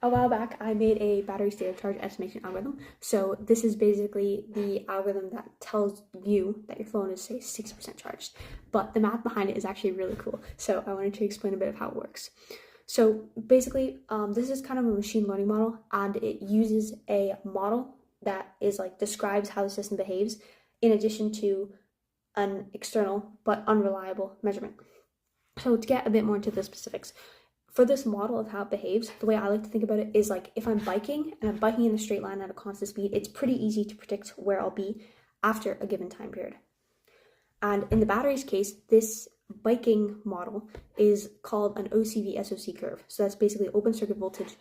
A while back, I made a battery state of charge estimation algorithm. So this is basically the algorithm that tells you that your phone is, say, 60% charged. But the math behind it is actually really cool. So I wanted to explain a bit of how it works. So basically, this is kind of a machine learning model, and it uses a model that is like describes how the system behaves in addition to an external but unreliable measurement. So to get a bit more into the specifics, for this model of how it behaves, the way I like to think about it is like if I'm biking and I'm biking in a straight line at a constant speed, it's pretty easy to predict where I'll be after a given time period. And in the battery's case, this biking model is called an OCV SOC curve. So that's basically open circuit voltage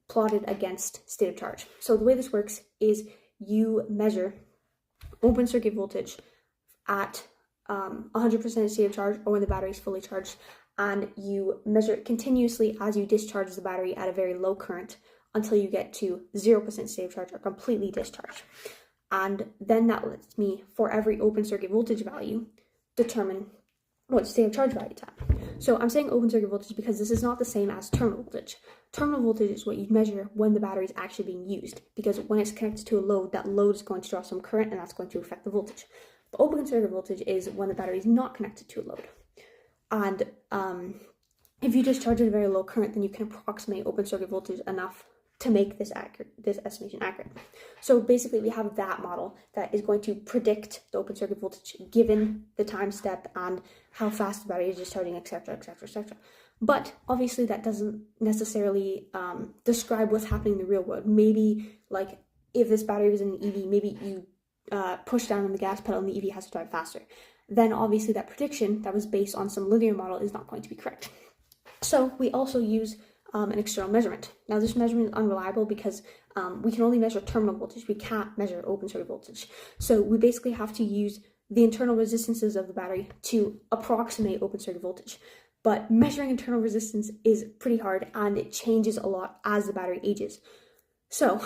plotted against state of charge. So the way this works is you measure open circuit voltage at 100% state of charge, or when the battery is fully charged, and you measure it continuously as you discharge the battery at a very low current until you get to 0% state of charge or completely discharged. And then that lets me, for every open circuit voltage value, determine what state of charge value it's at. So I'm saying open circuit voltage because this is not the same as terminal voltage. Terminal voltage is what you measure when the battery is actually being used, because when it's connected to a load, that load is going to draw some current and that's going to affect the voltage. The open circuit voltage is when the battery is not connected to a load. And if you just charge at a very low current, then you can approximate open circuit voltage enough to make this estimation accurate. So basically we have that model that is going to predict the open circuit voltage given the time step and how fast the battery is discharging, etc., etc., etc. But obviously that doesn't necessarily describe what's happening in the real world. Maybe like if this battery was in an EV, maybe you push down on the gas pedal and the EV has to drive faster. Then obviously that prediction that was based on some linear model is not going to be correct. So we also use an external measurement. Now this measurement is unreliable because we can only measure terminal voltage. We can't measure open circuit voltage. So we basically have to use the internal resistances of the battery to approximate open circuit voltage. But measuring internal resistance is pretty hard and it changes a lot as the battery ages. So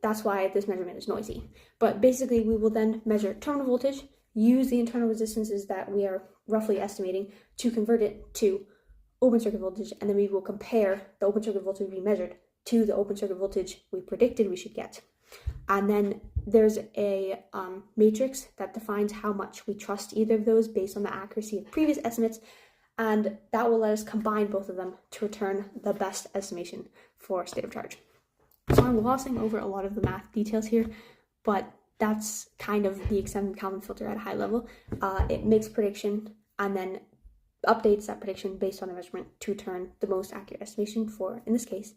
that's why this measurement is noisy. But basically we will then measure terminal voltage, use the internal resistances that we are roughly estimating to convert it to open circuit voltage, and then we will compare the open circuit voltage we measured to the open circuit voltage we predicted we should get. And then there's a matrix that defines how much we trust either of those based on the accuracy of previous estimates, and that will let us combine both of them to return the best estimation for state of charge. So I'm glossing over a lot of the math details here, but that's kind of the extent of Kalman filter at a high level. It makes a prediction and then updates that prediction based on the measurement to return the most accurate estimation for, in this case,